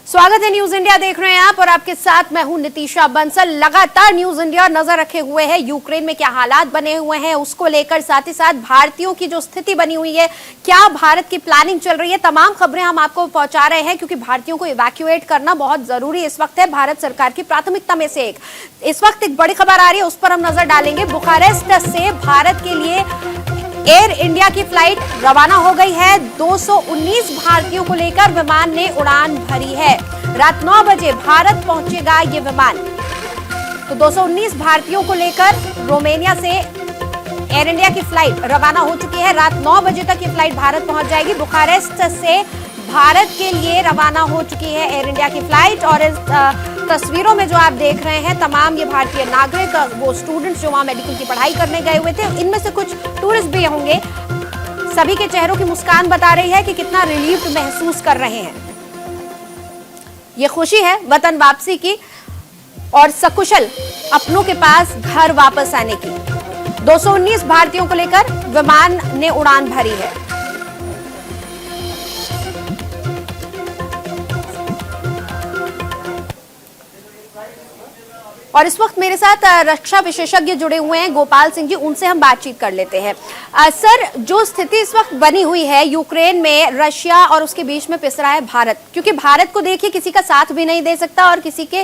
स्वागत है news India देख रहे हैं आप और आपके साथ मैं हूं नितिशा बंसल। लगातार न्यूज इंडिया नजर रखे हुए है यूक्रेन में क्या हालात बने हुए हैं उसको लेकर, साथ ही साथ भारतीयों की जो स्थिति बनी हुई है, क्या भारत की प्लानिंग चल रही है, तमाम खबरें हम आपको पहुंचा रहे हैं क्योंकि भारतीयों को इवैक्यूएट करना बहुत जरूरी इस वक्त है, भारत सरकार की प्राथमिकता में से एक। इस वक्त एक बड़ी खबर आ रही है, उस पर हम नजर डालेंगे। बुखारेस्ट से भारत के लिए एयर इंडिया की फ्लाइट रवाना हो गई है। 219 भारतीयों को लेकर विमान ने उड़ान भरी है। रात 9 बजे भारत पहुंचेगा ये विमान। तो 219 भारतीयों को लेकर रोमानिया से एयर इंडिया की फ्लाइट रवाना हो चुकी है। रात 9 बजे तक ये फ्लाइट भारत पहुंच जाएगी। बुखारेस्ट से भारत के लिए रवाना हो चुकी है एयर इंडिया की फ्लाइट। और इस तस्वीरों में जो आप देख रहे हैं, तमाम ये भारतीय नागरिक, वो स्टूडेंट्स जो वहां मेडिकल की पढ़ाई करने गए हुए थे, इनमें से कुछ टूरिस्ट भी होंगे। सभी के चेहरों की मुस्कान बता रही है कि कितना रिलीफ महसूस कर रहे हैं। ये खुशी है वतन वापसी की और सकुशल अपनों के पास घर वापस आने की। 219 भारतीयों को लेकर विमान ने उड़ान भरी है। और इस वक्त मेरे साथ रक्षा विशेषज्ञ जुड़े हुए हैं, गोपाल सिंह जी, उनसे हम बातचीत कर लेते हैं। सर, जो स्थिति इस वक्त बनी हुई है यूक्रेन में, रशिया और उसके बीच में पिस रहा है भारत, क्योंकि भारत को देखिए किसी का साथ भी नहीं दे सकता और किसी के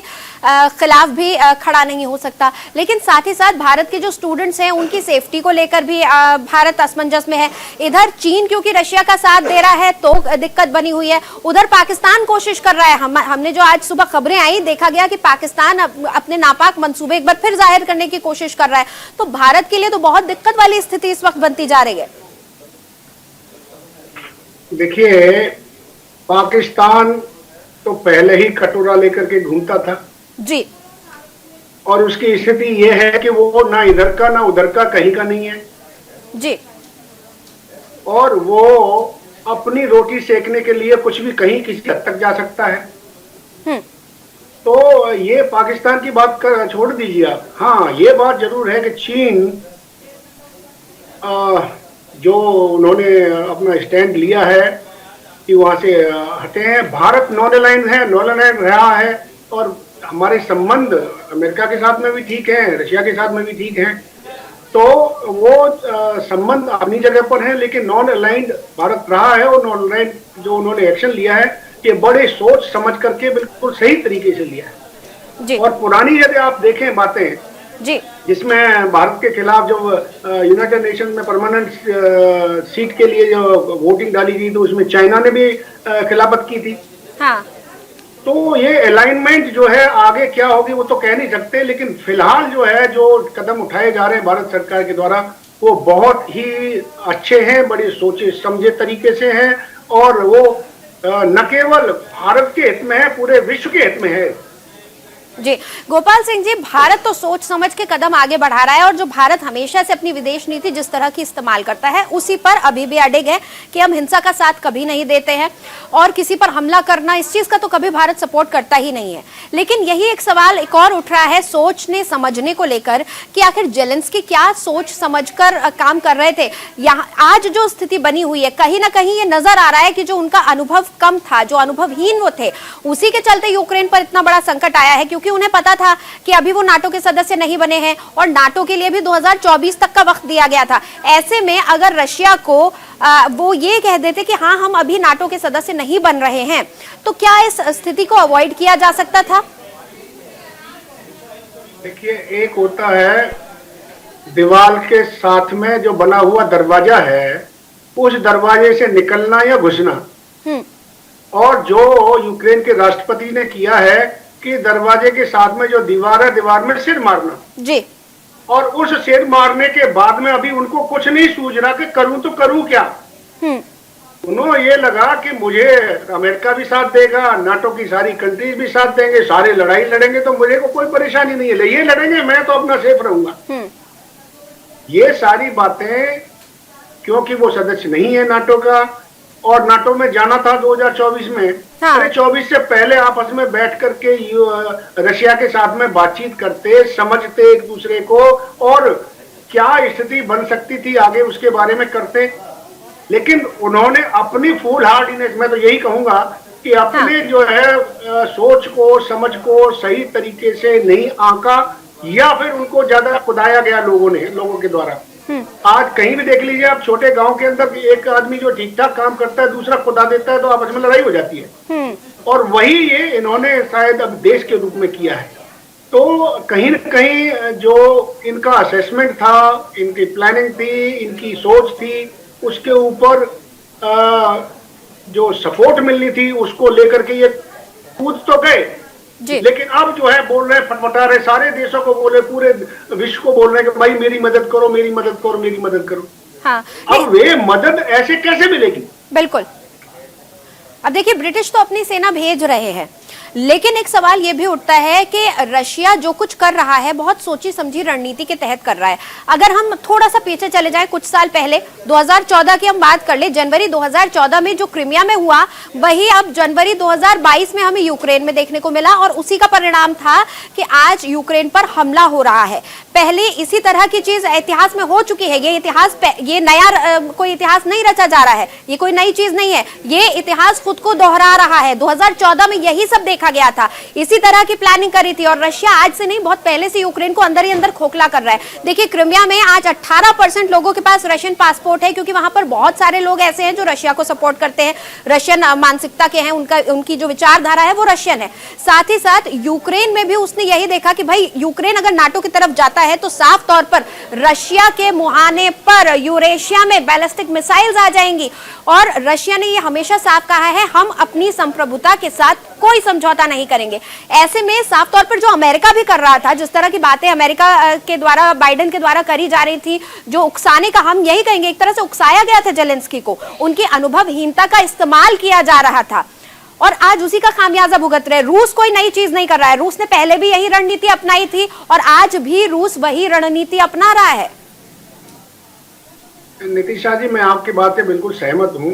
खिलाफ भी खड़ा नहीं हो सकता, लेकिन साथ ही साथ भारत के जो स्टूडेंट्स हैं उनकी सेफ्टी को लेकर भी भारत असमंजस में है। इधर चीन क्योंकि रशिया का साथ दे रहा है तो दिक्कत बनी हुई है, उधर पाकिस्तान कोशिश कर रहा है। हमने जो आज सुबह खबरें आई, देखा गया कि पाकिस्तान अपने नापाक मंसूबे एक बार फिर जाहिर करने की कोशिश कर रहा है। तो भारत के लिए तो बहुत दिक्कत वाली स्थिति इस वक्त बनती जा रही है। देखिए, पाकिस्तान तो पहले ही कटोरा लेकर के घूमता था जी, और उसकी स्थिति ये है कि वो ना इधर का ना उधर का, कहीं का नहीं है जी। और वो अपनी रोटी सेकने के लिए कुछ भी कहीं किसी हद तक जा सकता है। तो ये पाकिस्तान की बात छोड़ दीजिए आप। हाँ, ये बात जरूर है कि चीन जो उन्होंने अपना स्टैंड लिया है कि वहां से हटे हैं। भारत नॉन अलाइन रहा है और हमारे संबंध अमेरिका के साथ में भी ठीक है, रशिया के साथ में भी ठीक है। तो वो संबंध अपनी जगह पर है, लेकिन नॉन अलाइंड भारत रहा है और नॉन अलाइंड जो उन्होंने एक्शन लिया है ये बड़े सोच समझ करके बिल्कुल सही तरीके से लिया है जी। और पुरानी यदि आप देखें बातें जी, जिसमें भारत के खिलाफ जब यूनाइटेड नेशन में परमानेंट सीट के लिए जो वोटिंग डाली गई तो उसमें चाइना ने भी खिलाफत की थी। हाँ। तो ये अलाइनमेंट जो है आगे क्या होगी वो तो कह नहीं सकते, लेकिन फिलहाल जो है जो कदम उठाए जा रहे हैं भारत सरकार के द्वारा वो बहुत ही अच्छे हैं, बड़े सोचे समझे तरीके से हैं और वो न केवल भारत के हित में है, पूरे विश्व के हित में है जी। गोपाल सिंह जी, भारत तो सोच समझ के कदम आगे बढ़ा रहा है और जो भारत हमेशा से अपनी विदेश नीति जिस तरह की इस्तेमाल करता है उसी पर अभी भी अडिग है कि हम हिंसा का साथ कभी नहीं देते हैं और किसी पर हमला करना, इस चीज का तो कभी भारत सपोर्ट करता ही नहीं है। लेकिन यही एक सवाल एक और उठ रहा है सोचने समझने को लेकर कि आखिर जेलेंस्की क्या सोच समझकर काम कर रहे थे। यहाँ आज जो स्थिति बनी हुई है, कहीं ना कहीं ये नजर आ रहा है कि जो उनका अनुभव कम था, जो अनुभवहीन वो थे, उसी के चलते यूक्रेन पर इतना बड़ा संकट आया है, क्योंकि उन्हें पता था कि अभी वो नाटो के सदस्य नहीं बने हैं और नाटो के लिए भी 2024 तक का वक्त दिया गया था। ऐसे में अगर रशिया को वो ये कह देते कि हाँ हम अभी नाटो के सदस्य नहीं बन रहे हैं, तो क्या इस स्थिति को अवॉइड किया जा सकता था? देखिए, एक होता है दीवार के साथ में जो बना हुआ दरवाजा है उस दरवाजे से निकलना या घुसना, और जो यूक्रेन के राष्ट्रपति ने किया है कि दरवाजे के साथ में जो दीवार है दीवार में सिर मारना जी। और उस सिर मारने के बाद में अभी उनको कुछ नहीं सूझ रहा कि करूं तो करूं क्या। उन्होंने ये लगा कि मुझे अमेरिका भी साथ देगा, नाटो की सारी कंट्रीज भी साथ देंगे, सारे लड़ाई लड़ेंगे तो मुझे को कोई परेशानी नहीं है, ये लड़ेंगे मैं तो अपना सेफ रहूंगा। ये सारी बातें, क्योंकि वो सदस्य नहीं है नाटो का और नाटो में जाना था 2024 में, अरे 24 से पहले आपस में बैठ करके रशिया के साथ में बातचीत करते, समझते एक दूसरे को और क्या स्थिति बन सकती थी आगे उसके बारे में करते। लेकिन उन्होंने अपनी फूल हार्डीनेस, मैं तो यही कहूंगा कि अपने जो है सोच को समझ को सही तरीके से नहीं आंका, या फिर उनको ज्यादा खुदाया गया लोगों के द्वारा। आज कहीं भी देख लीजिए आप, छोटे गांव के अंदर एक आदमी जो ठीक ठाक काम करता है दूसरा खुदा देता है तो आपस में लड़ाई हो जाती है। और वही ये इन्होंने शायद अब देश के रूप में किया है। तो कहीं न कहीं जो इनका असेसमेंट था, इनकी प्लानिंग थी, इनकी सोच थी, उसके ऊपर जो सपोर्ट मिलनी थी उसको लेकर के ये कूद तो गए, लेकिन अब जो है बोल रहे हैं, फटफटा रहे, सारे देशों को बोले, पूरे विश्व को बोल रहे हैं कि भाई मेरी मदद करो, मेरी मदद करो, मेरी मदद करो। हाँ, अब वे मदद ऐसे कैसे मिलेगी? बिल्कुल। अब देखिए, ब्रिटिश तो अपनी सेना भेज रहे हैं, लेकिन एक सवाल ये भी उठता है कि रशिया जो कुछ कर रहा है बहुत सोची समझी रणनीति के तहत कर रहा है। अगर हम थोड़ा सा पीछे चले जाएं, कुछ साल पहले 2014 की हम बात कर ले, जनवरी 2014 में जो क्रीमिया में हुआ वही अब जनवरी 2022 में हमें यूक्रेन में देखने को मिला, और उसी का परिणाम था कि आज यूक्रेन पर हमला हो रहा है। पहले इसी तरह की चीज इतिहास में हो चुकी है। ये नया कोई इतिहास नहीं रचा जा रहा है, ये कोई नई चीज नहीं है, ये इतिहास खुद को दोहरा रहा है। 2014 में यही सब देखा गया था, इसी तरह की प्लानिंग करी थी, और रशिया आज से नहीं बहुत पहले से यूक्रेन को अंदर ही अंदर खोखला कर रहा है। देखिए, क्रीमिया में आज 18% लोगों के पास रशियन पासपोर्ट है, क्योंकि वहां पर बहुत सारे लोग ऐसे हैं जो रशिया को सपोर्ट करते हैं, रशियन मानसिकता के हैं, उनकी जो विचारधारा है वो रशियन है। साथ ही साथ यूक्रेन में भी उसने यही देखा कि भाई यूक्रेन अगर नाटो की तरफ जाता है तो साफ तौर पर रशिया के मुहाने पर यूरेशिया में बैलिस्टिक मिसाइल्स आ जाएंगी, और रशिया ने ये हमेशा साफ कहा है, हम अपनी संप्रभुता के साथ कोई समझौता नहीं करेंगे। ऐसे में साफ तौर पर जो अमेरिका भी कर रहा था, जिस तरह की बातें अमेरिका के द्वारा, बाइडेन के द्वारा करी जा रही थी, जो उकसाने का, हम यही कहेंगे एक तरह से उकसाया गया था जेलेंस्की को, उनकी अनुभवहीनता का इस्तेमाल किया जा रहा था, और आज उसी का खामियाजा भुगत रहे। रूस कोई नई चीज नहीं कर रहा है, रूस ने पहले भी यही रणनीति अपनाई थी और आज भी रूस वही रणनीति अपना रहा है। नितिशा जी, मैं आपकी बात से बिल्कुल सहमत हूं।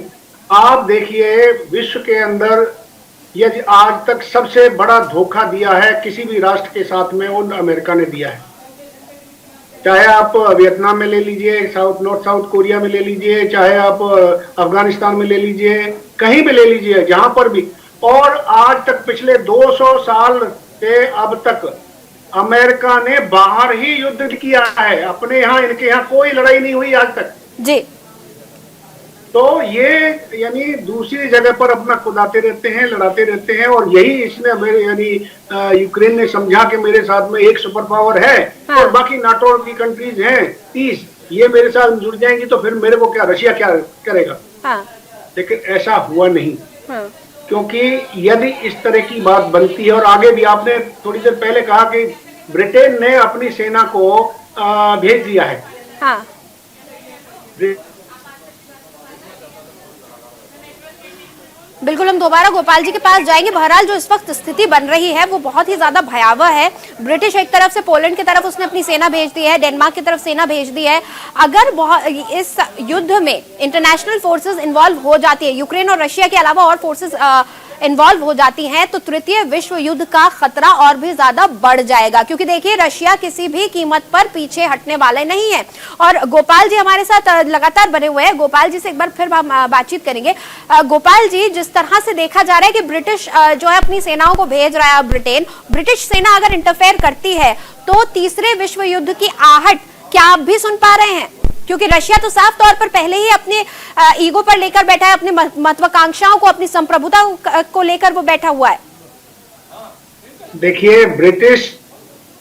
आप देखिए, विश्व के अंदर यदि आज तक सबसे बड़ा धोखा दिया है किसी भी राष्ट्र के साथ में, वो अमेरिका ने दिया है। चाहे आप वियतनाम में ले लीजिए, नॉर्थ साउथ कोरिया में ले लीजिए, चाहे आप अफगानिस्तान में ले लीजिए, कहीं भी ले लीजिए, जहां पर भी। और आज तक पिछले 200 साल से अब तक अमेरिका ने बाहर ही युद्ध किया है, अपने यहाँ, इनके यहाँ कोई लड़ाई नहीं हुई आज तक जी। तो ये यानी दूसरी जगह पर अपना खुदाते रहते हैं, लड़ाते रहते हैं, और यही इसने यानी यूक्रेन ने समझा कि मेरे साथ में एक सुपर पावर है, हाँ। और बाकी नाटो की कंट्रीज हैं 30, ये मेरे साथ जुड़ जाएंगी तो फिर मेरे को क्या, रशिया क्या करेगा, हाँ। लेकिन ऐसा हुआ नहीं, हाँ। क्योंकि यदि इस तरह की बात बनती है, और आगे भी आपने थोड़ी देर पहले कहा कि ब्रिटेन ने अपनी सेना को भेज दिया है, हाँ। बिल्कुल, हम दोबारा गोपाल जी के पास जाएंगे। बहरहाल जो इस वक्त स्थिति बन रही है वो बहुत ही ज्यादा भयावह है। ब्रिटिश एक तरफ से पोलैंड की तरफ उसने अपनी सेना भेज दी है, डेनमार्क की तरफ सेना भेज दी है। अगर इस युद्ध में इंटरनेशनल फोर्सेस इन्वॉल्व हो जाती है, यूक्रेन और रशिया के अलावा और फोर्सेस इन्वॉल्व हो जाती हैं, तो तृतीय विश्व युद्ध का खतरा और भी ज्यादा बढ़ जाएगा, क्योंकि देखिए रशिया किसी भी कीमत पर पीछे हटने वाले नहीं है। और गोपाल जी हमारे साथ लगातार बने हुए हैं, गोपाल जी से एक बार फिर हम बातचीत करेंगे। गोपाल जी, जिस तरह से देखा जा रहा है कि ब्रिटिश जो है अपनी सेनाओं को भेज रहा है ब्रिटिश सेना अगर इंटरफेयर करती है तो तीसरे विश्व युद्ध की आहट क्या आप भी सुन पा रहे हैं? क्योंकि रशिया तो साफ तौर पर पहले ही अपने ईगो पर लेकर बैठा है, अपनी महत्वाकांक्षाओं को, अपनी संप्रभुता को लेकर वो बैठा हुआ है। देखिए,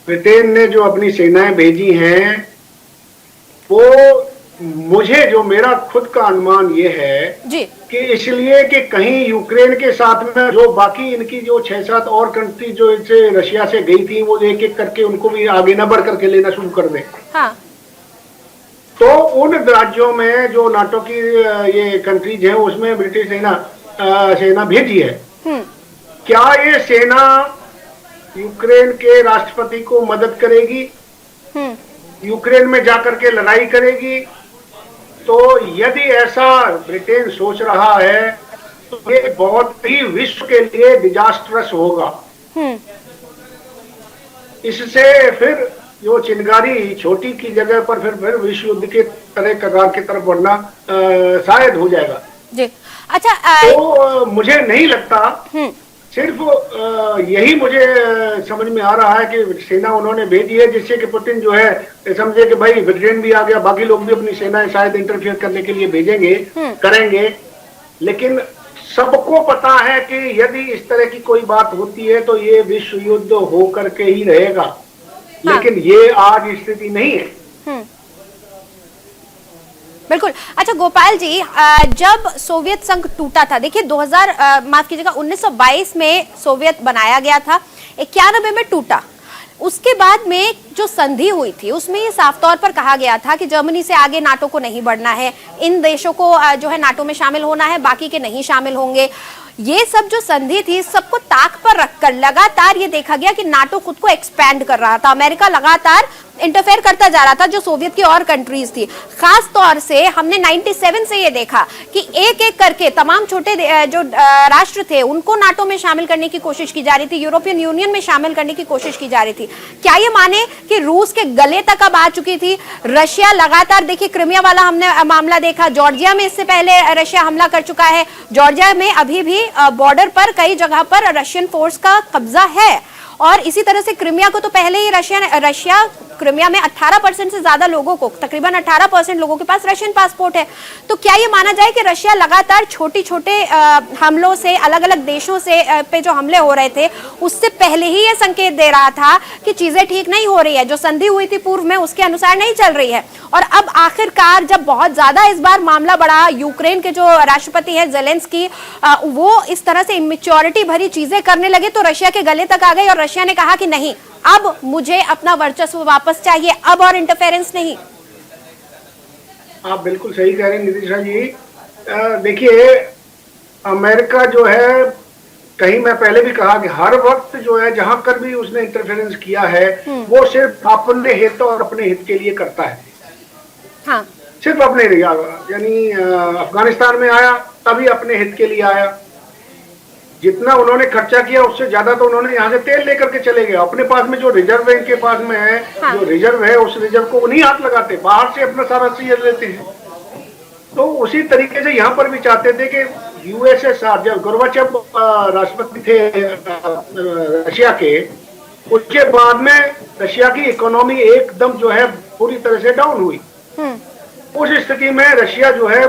ब्रिटेन ने जो अपनी सेनाएं भेजी हैं, वो जो मेरा खुद का अनुमान ये है जी, कि इसलिए कि कहीं यूक्रेन के साथ में जो बाकी इनकी जो 6-7 और कंट्री जो इनसे रशिया से गई थी, वो एक एक करके उनको भी आगे न बढ़ करके लेना शुरू कर दे। हाँ। तो उन राज्यों में जो नाटो की ये कंट्रीज हैं, उसमें ब्रिटिश सेना भेजी है। क्या ये सेना यूक्रेन के राष्ट्रपति को मदद करेगी, यूक्रेन में जाकर के लड़ाई करेगी? तो यदि ऐसा ब्रिटेन सोच रहा है तो ये बहुत ही विश्व के लिए डिजास्टरस होगा। इससे फिर जो चिंगारी छोटी की जगह पर फिर विश्व युद्ध के तरह कगार की तरफ बढ़ना शायद हो जाएगा। जी, अच्छा तो मुझे नहीं लगता, सिर्फ यही मुझे समझ में आ रहा है कि सेना उन्होंने भेजी है जिससे कि पुतिन जो है समझे कि भाई ब्रिटेन भी आ गया, बाकी लोग भी अपनी सेनाएं शायद इंटरफेयर करने के लिए भेजेंगे, करेंगे। लेकिन सबको पता है कि यदि इस तरह की कोई बात होती है तो ये विश्व युद्ध होकर के ही रहेगा। लेकिन ये आज स्थिति नहीं है। बिल्कुल। अच्छा गोपाल जी, जब सोवियत संघ टूटा था, देखिए माफ कीजिएगा 1922 में सोवियत बनाया गया था, 91 में टूटा। उसके बाद में जो संधि हुई थी उसमें ये साफ तौर पर कहा गया था कि जर्मनी से आगे नाटो को नहीं बढ़ना है, इन देशों को जो है नाटो में शामिल होना है, बाकी के नहीं शामिल होंगे। ये सब जो संधि थी सबको ताक पर रखकर लगातार ये देखा गया कि नाटो खुद को एक्सपैंड कर रहा था, अमेरिका लगातार इंटरफेयर करता जा रहा था जो सोवियत की और कंट्रीज थी। खास तौर से हमने 97 से ये देखा कि एक एक करके तमाम छोटे जो राष्ट्र थे उनको नाटो में शामिल करने की कोशिश की जा रही थी, यूरोपियन यूनियन में शामिल करने की कोशिश की जा रही थी। क्या ये माने कि रूस के गले तक अब आ चुकी थी? रशिया लगातार, देखिए क्रिमिया वाला हमने मामला देखा, जॉर्जिया में इससे पहले रशिया हमला कर चुका है, जॉर्जिया में अभी भी बॉर्डर पर कई जगह पर रशियन फोर्स का कब्जा है। और इसी तरह से क्रिमिया को तो पहले ही रशिया क्रिमिया में 18% से ज्यादा लोगों को, तकरीबन 18% लोगों के पास रशियन पासपोर्ट है। तो क्या ये माना जाए कि रशिया लगातार छोटे छोटे हमलों से, अलग अलग देशों से पे जो हमले हो रहे थे उससे पहले ही ये संकेत दे रहा था कि चीजें ठीक नहीं हो रही है, जो संधि हुई थी पूर्व में उसके अनुसार नहीं चल रही है। और अब आखिरकार जब बहुत ज्यादा इस बार मामला बढ़ा, यूक्रेन के जो राष्ट्रपति है जेलेंस्की, वो इस तरह से इमेच्योरिटी भरी चीजें करने लगे तो रशिया के गले तक आ गई और रशिया ने कहा कि नहीं, अब मुझे अपना वर्चस्व वापस चाहिए, अब और इंटरफेरेंस नहीं। आप बिल्कुल सही कह रहे हैं नितिशा जी। देखिए अमेरिका जो है, कहीं मैं पहले भी कहा कि हर वक्त जो है जहां कर भी उसने इंटरफेरेंस किया है वो सिर्फ अपने हित और अपने हित के लिए करता है। हाँ। सिर्फ अपने, यानी अफगानिस्तान में आया तभी अपने हित के लिए आया, जितना उन्होंने खर्चा किया उससे ज्यादा तो उन्होंने यहाँ से तेल लेकर के चले गए। अपने पास में जो रिजर्व है, इनके पास में है, हाँ। जो रिजर्व है उस रिजर्व को वो नहीं हाथ लगाते, बाहर से अपना सारा चीज लेते हैं। तो उसी तरीके से यहाँ पर भी चाहते थे कि यूएसएसआर, जब गोर्बाचेव राष्ट्रपति थे रशिया के, उसके बाद में रशिया की इकोनॉमी एकदम जो है पूरी तरह से डाउन हुई। उस स्थिति में रशिया जो है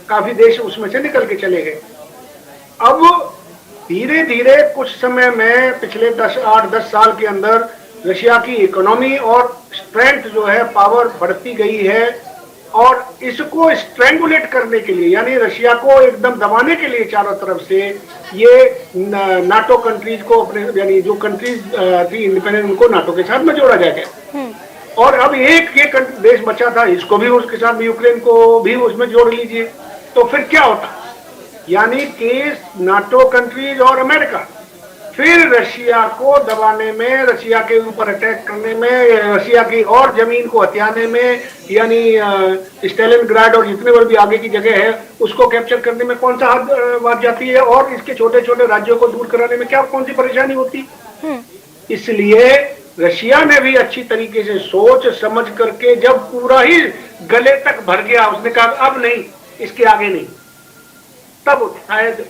काफी देश उसमें से निकल के चले गए। अब धीरे धीरे कुछ समय में पिछले 8-10 साल के अंदर रशिया की इकोनॉमी और स्ट्रेंथ जो है, पावर बढ़ती गई है। और इसको स्ट्रेंगुलेट करने के लिए, यानी रशिया को एकदम दबाने के लिए चारों तरफ से ये नाटो कंट्रीज को, अपने यानी जो कंट्रीज थी इंडिपेंडेंट, उनको नाटो के साथ में जोड़ा जाएगा। और अब एक ये देश बचा था, इसको भी उसके साथ में, यूक्रेन को भी उसमें जोड़ लीजिए, तो फिर क्या होता? यानी कि नाटो कंट्रीज और अमेरिका फिर रशिया को दबाने में, रशिया के ऊपर अटैक करने में, रशिया की और जमीन को हथियाने में, यानी स्टेलिनग्राड और जितने पर भी आगे की जगह है उसको कैप्चर करने में कौन सा हद बात जाती है, और इसके छोटे छोटे राज्यों को दूर कराने में क्या कौन सी परेशानी होती। इसलिए रशिया ने भी अच्छी तरीके से सोच समझ करके, जब पूरा ही गले तक भर गया, उसने कहा अब नहीं, इसके आगे नहीं, तब शायद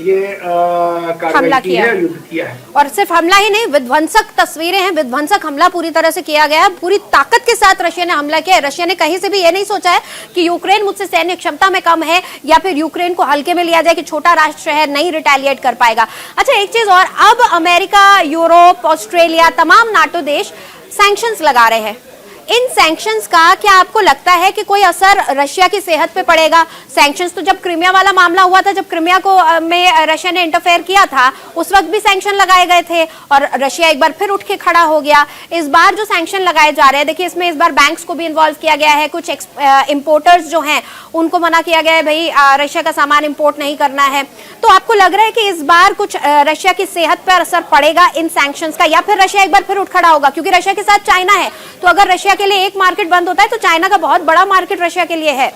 ये हमला किया है, युद्ध किया है। और सिर्फ हमला ही नहीं, विध्वंसक तस्वीरें हैं, विध्वंसक हमला पूरी तरह से किया गया है, पूरी ताकत के साथ रशिया ने हमला किया है। रशिया ने कहीं से भी ये नहीं सोचा है कि यूक्रेन मुझसे सैन्य क्षमता में कम है या फिर यूक्रेन को हल्के में लिया जाए कि छोटा राष्ट्र है, नहीं रिटेलिएट कर पाएगा। अच्छा एक चीज और, अब अमेरिका, यूरोप, ऑस्ट्रेलिया, तमाम नाटो देश सैंक्शंस लगा रहे हैं। इन सैंक्शंस का क्या आपको लगता है कि कोई असर रशिया की सेहत पे पड़ेगा? सैंक्शंस तो जब क्रिमिया वाला मामला हुआ था, जब क्रिमिया को में रशिया ने इंटरफेयर किया था, उस वक्त भी सैंक्शन लगाए गए थे और रशिया एक बार फिर उठ के खड़ा हो गया। इस बार जो सैंक्शन लगाए जा रहे हैं, देखिए इसमें इस बार बैंक्स को भी इन्वॉल्व किया गया है, कुछ इंपोर्टर्स जो हैं उनको मना किया गया है, भाई रशिया का सामान इंपोर्ट नहीं करना है। तो आपको लग रहा है कि इस बार कुछ रशिया की सेहत पर असर पड़ेगा इन सैंक्शंस का, या फिर रशिया एक बार फिर उठ खड़ा होगा? क्योंकि रशिया के साथ चाइना है, तो अगर रशिया के लिए एक मार्केट बंद होता है तो चाइना का बहुत बड़ा मार्केट रशिया के लिए है।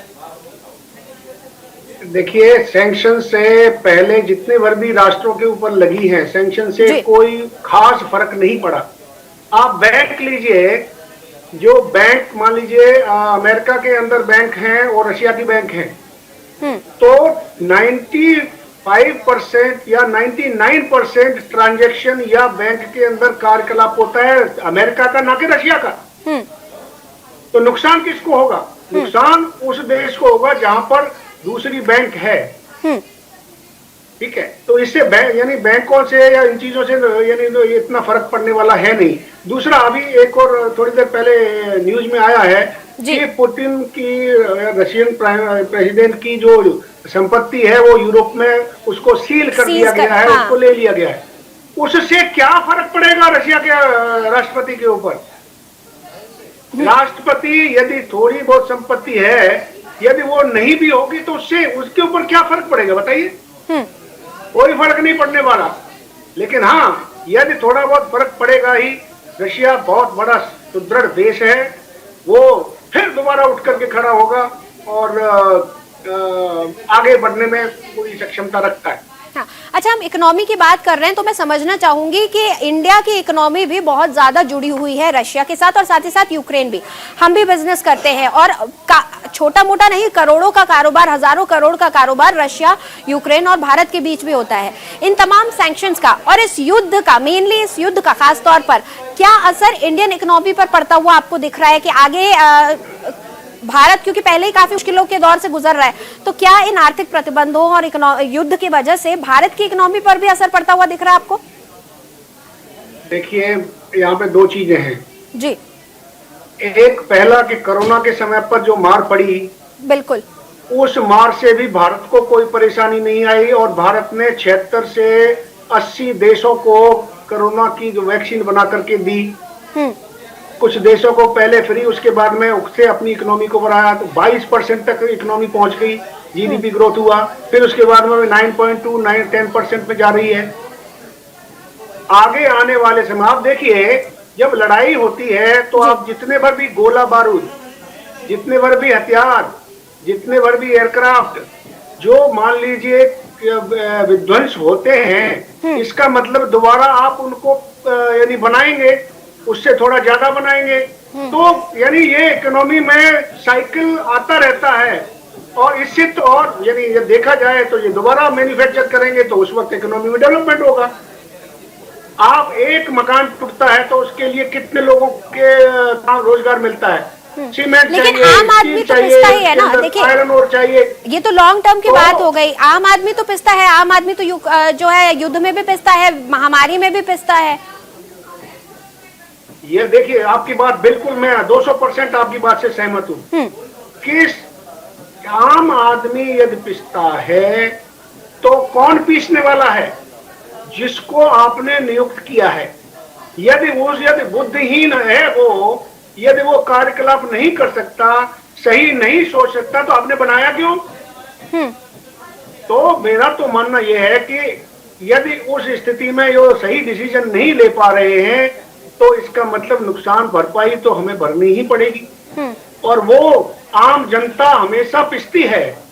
देखिए सैंक्शन से पहले जितने भर भी राष्ट्रों के ऊपर लगी हैं, सैंक्शन से कोई खास फर्क नहीं पड़ा। आप बैंक लीजिए, जो बैंक मान लीजिए अमेरिका के अंदर बैंक हैं और रशिया की बैंक हैं, तो 95% या 99% ट्रांजैक्शन या बैंक के अंदर कार्यकलाप होता है अमेरिका का, ना कि रशिया का। तो नुकसान किसको होगा? नुकसान उस देश को होगा जहां पर दूसरी बैंक है। ठीक है, तो इससे बैंक यानी बैंकों से या इन चीजों से यानी इतना फर्क पड़ने वाला है नहीं। दूसरा, अभी एक और थोड़ी देर पहले न्यूज में आया है कि पुतिन की रशियन प्रेसिडेंट की जो संपत्ति है वो यूरोप में उसको सील कर दिया गया है, उसको ले लिया गया है। उससे क्या फर्क पड़ेगा रशिया के राष्ट्रपति के ऊपर? राष्ट्रपति यदि थोड़ी बहुत संपत्ति है, यदि वो नहीं भी होगी तो उससे उसके ऊपर क्या फर्क पड़ेगा बताइए? कोई फर्क नहीं पड़ने वाला। लेकिन हाँ, यदि थोड़ा बहुत फर्क पड़ेगा ही। रशिया बहुत बड़ा सुदृढ़ देश है, वो फिर दोबारा उठ करके खड़ा होगा और आगे बढ़ने में पूरी सक्षमता रखता है। हाँ। अच्छा, हम इकोनॉमी की बात कर रहे हैं तो मैं समझना चाहूंगी कि इंडिया की इकोनॉमी भी बहुत ज्यादा जुड़ी हुई है रशिया के साथ, और साथ ही साथ यूक्रेन भी। हम भी बिजनेस करते हैं और छोटा मोटा नहीं, करोड़ों का कारोबार, हजारों करोड़ का कारोबार रशिया, यूक्रेन और भारत के बीच भी होता है। इन तमाम सैंक्शंस का और इस युद्ध का, मेनली इस युद्ध का खास तौर पर क्या असर इंडियन इकोनॉमी पर पड़ता हुआ आपको दिख रहा है कि आगे भारत, क्योंकि पहले ही काफी मुश्किलों के दौर से गुजर रहा है, तो क्या इन आर्थिक प्रतिबंधों और युद्ध की वजह से भारत की इकोनॉमी पर भी असर पड़ता हुआ दिख रहा है आपको? देखिए, यहाँ पे दो चीजें हैं जी। एक, पहला कि कोरोना के समय पर जो मार पड़ी, बिल्कुल, उस मार से भी भारत को कोई परेशानी नहीं आई और भारत ने 76 से 80 देशों को कोरोना की जो वैक्सीन बना करके दी। कुछ देशों को पहले फ्री, उसके बाद में उससे अपनी इकोनॉमी को बढ़ाया तो 22% तक इकोनॉमी पहुंच गई, जीडीपी ग्रोथ हुआ। फिर उसके बाद में 9.2-10% पे जा रही है। आगे आने वाले समय आप देखिए, जब लड़ाई होती है तो आप जितने भर भी गोला बारूद, जितने भर भी हथियार, जितने भर भी एयरक्राफ्ट, जो मान लीजिए विध्वंस होते हैं, इसका मतलब दोबारा आप उनको यानी बनाएंगे, उससे थोड़ा ज्यादा बनाएंगे। तो यानी ये इकोनॉमी में साइकिल आता रहता है और इससे तो और यानी ये देखा जाए तो ये दोबारा मैन्युफैक्चर करेंगे तो उस वक्त इकोनॉमी में डेवलपमेंट होगा। आप एक मकान टूटता है तो उसके लिए कितने लोगों के रोजगार मिलता है? सीमेंट लेकिन चाहिए, आम आदमी तो पिसता ही है ना। देखिए, आयरन ओर चाहिए। ये तो लॉन्ग टर्म की बात हो गई। आम आदमी तो पिसता है, आम आदमी तो जो है युद्ध में भी पिसता है, महामारी में भी पिसता है। ये देखिए, आपकी बात बिल्कुल, मैं 200% आपकी बात से सहमत हूँ। किस आम आदमी यदि पिसता है तो कौन पीसने वाला है? जिसको आपने नियुक्त किया है। यदि बुद्धिहीन है वो, यदि वो कार्यकलाप नहीं कर सकता, सही नहीं सोच सकता, तो आपने बनाया क्यों? तो मेरा तो मानना यह है कि यदि उस स्थिति में वो सही डिसीजन नहीं ले पा रहे हैं तो इसका मतलब नुकसान भरपाई तो हमें भरनी ही पड़ेगी। और वो आम जनता हमेशा पिसती है।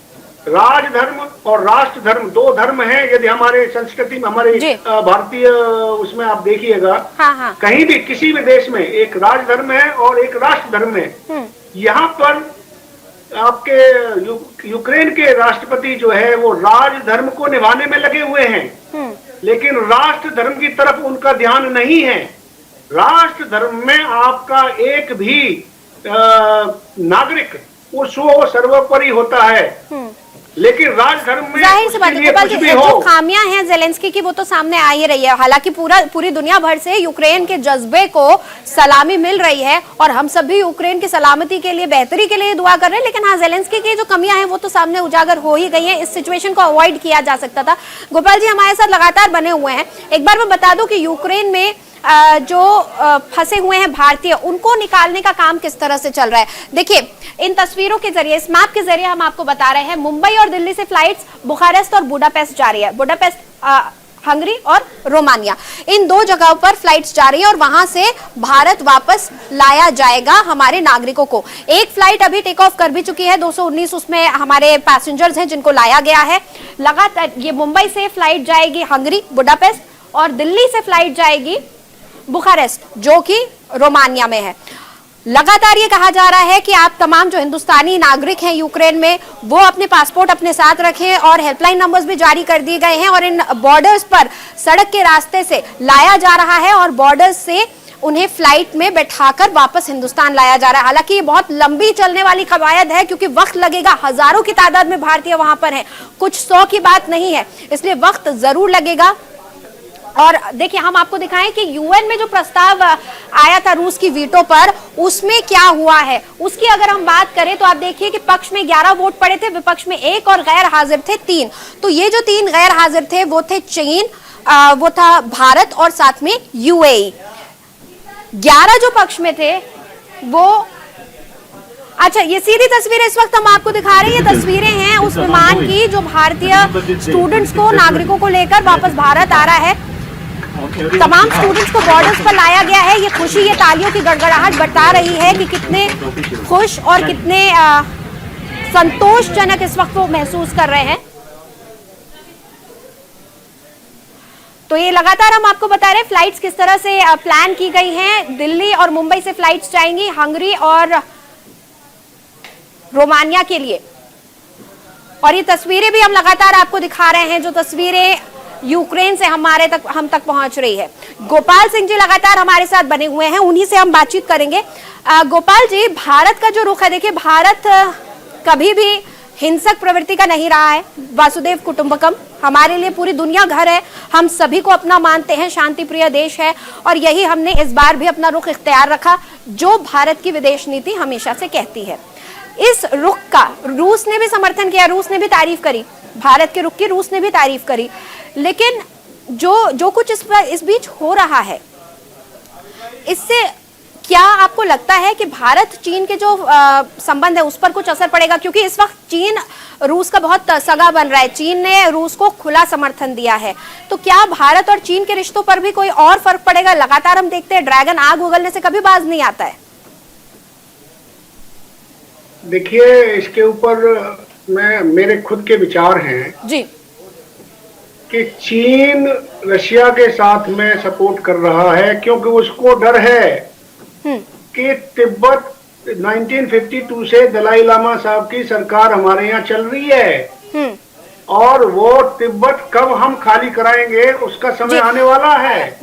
राजधर्म और राष्ट्र धर्म, दो धर्म हैं। यदि हमारे संस्कृति में, हमारे भारतीय उसमें आप देखिएगा, कहीं भी किसी भी देश में एक राजधर्म है और एक राष्ट्र धर्म है। यहाँ पर आपके यूक्रेन के राष्ट्रपति जो है वो राजधर्म को निभाने में लगे हुए हैं, लेकिन राष्ट्र धर्म की तरफ उनका ध्यान नहीं है। राष्ट्र धर्म में आपका एक भी नागरिक वो सर्वोपरि होता है, लेकिन राजधर्म में जाहिर सी बात है गोपाल जी, जो खामियां हैं ज़ेलेंस्की की वो तो सामने आ ही रही है। हालांकि पूरी दुनिया भर से यूक्रेन के जज्बे को सलामी मिल रही है और हम सब भी यूक्रेन की सलामती के लिए, बेहतरी के लिए दुआ कर रहे हैं। लेकिन हाँ, ज़ेलेंस्की की जो कमियां हैं वो तो सामने उजागर हो ही गई है। इस सिचुएशन को अवॉइड किया जा सकता था। गोपाल जी हमारे साथ लगातार बने हुए हैं। एक बार मैं बता दूं कि यूक्रेन में जो फंसे हुए हैं भारतीय, उनको निकालने का काम किस तरह से चल रहा है। देखिए, इन तस्वीरों के जरिए, इस मैप के जरिए हम आपको बता रहे हैं, मुंबई और दिल्ली से फ्लाइट्स बुखारेस्ट और बुडापेस्ट जा रही है। बुडापेस्ट हंगरी और रोमानिया, इन दो जगहों पर फ्लाइट्स जा रही है और वहां से भारत वापस लाया जाएगा हमारे नागरिकों को। एक फ्लाइट अभी टेक ऑफ कर भी चुकी है, 219 उसमें हमारे पैसेंजर्स हैं जिनको लाया गया है। लगातार ये मुंबई से फ्लाइट जाएगी हंगरी, बुडापेस्ट, और दिल्ली से फ्लाइट जाएगी बुखारेस्ट जो कि रोमानिया में है। लगातार ये कहा जा रहा है कि आप तमाम जो हिंदुस्तानी नागरिक हैं यूक्रेन में, वो अपने पासपोर्ट अपने साथ रखें, और हेल्पलाइन नंबर्स भी जारी कर दिए गए हैं, और इन बॉर्डर्स पर सड़क के रास्ते से लाया जा रहा है और बॉर्डर से उन्हें फ्लाइट में बैठाकर वापस हिंदुस्तान लाया जा रहा है। हालांकि ये बहुत लंबी चलने वाली कवायद है, क्योंकि वक्त लगेगा, हजारों की तादाद में भारतीय वहां पर हैं, कुछ 100 की बात नहीं है, इसलिए वक्त जरूर लगेगा। और देखिए, हम आपको दिखाएं कि यूएन में जो प्रस्ताव आया था रूस की वीटो पर, उसमें क्या हुआ है उसकी अगर हम बात करें तो आप देखिए कि पक्ष में 11 वोट पड़े थे, विपक्ष में 1 और गैर हाजिर थे 3। तो ये जो 3 गैर हाजिर थे वो थे चीन, वो था भारत और साथ में यूएई। 11 जो पक्ष में थे वो, अच्छा, ये सीधी तस्वीरें इस वक्त हम आपको दिखा रहे हैं, ये तस्वीरें हैं उस विमान की जो भारतीय स्टूडेंट्स को, नागरिकों को लेकर वापस भारत आ रहा है। तमाम स्टूडेंट्स को बॉर्डर्स पर लाया गया है। ये खुशी, ये तालियों की गड़गड़ाहट बता रही है कि कितने खुश और कितने संतोषजनक इस वक्त वो महसूस कर रहे हैं। तो ये लगातार हम आपको बता रहे हैं फ्लाइट्स किस तरह से प्लान की गई हैं। दिल्ली और मुंबई से फ्लाइट्स जाएंगी हंगरी और रोमानिया के लिए, और ये तस्वीरें भी हम लगातार आपको दिखा रहे हैं, जो तस्वीरें यूक्रेन से हम तक पहुंच रही है। गोपाल सिंह जी लगातार हमारे साथ बने हुए हैं, उन्हीं से हम बातचीत करेंगे। गोपाल जी, भारत का जो रुख है, देखिए भारत कभी भी हिंसक प्रवृत्ति का नहीं रहा है। वासुदेव कुटुंबकम, हमारे लिए पूरी दुनिया घर है, हम सभी को अपना मानते हैं, शांति प्रिय देश है, और यही हमने इस बार भी अपना रुख इख्तियार रखा, जो भारत की विदेश नीति हमेशा से कहती है। इस रुख का रूस ने भी समर्थन किया, रूस ने भी तारीफ करी, भारत के रुख की रूस ने भी तारीफ करी, लेकिन जो कुछ इस बीच हो रहा है, इससे क्या आपको लगता है कि भारत चीन के जो संबंध है उस पर कुछ असर पड़ेगा? क्योंकि इस वक्त चीन रूस का बहुत सगा बन रहा है, चीन ने रूस को खुला समर्थन दिया है, तो क्या भारत और चीन के रिश्तों पर भी कोई और फर्क पड़ेगा? लगातार हम देखते हैं ड्रैगन आग उगलने से कभी बाज नहीं आता है। देखिए, इसके ऊपर मेरे खुद के विचार हैं जी कि चीन रशिया के साथ में सपोर्ट कर रहा है, क्योंकि उसको डर है कि तिब्बत 1952 से दलाई लामा साहब की सरकार हमारे यहाँ चल रही है, और वो तिब्बत कब हम खाली कराएंगे उसका समय आने वाला है।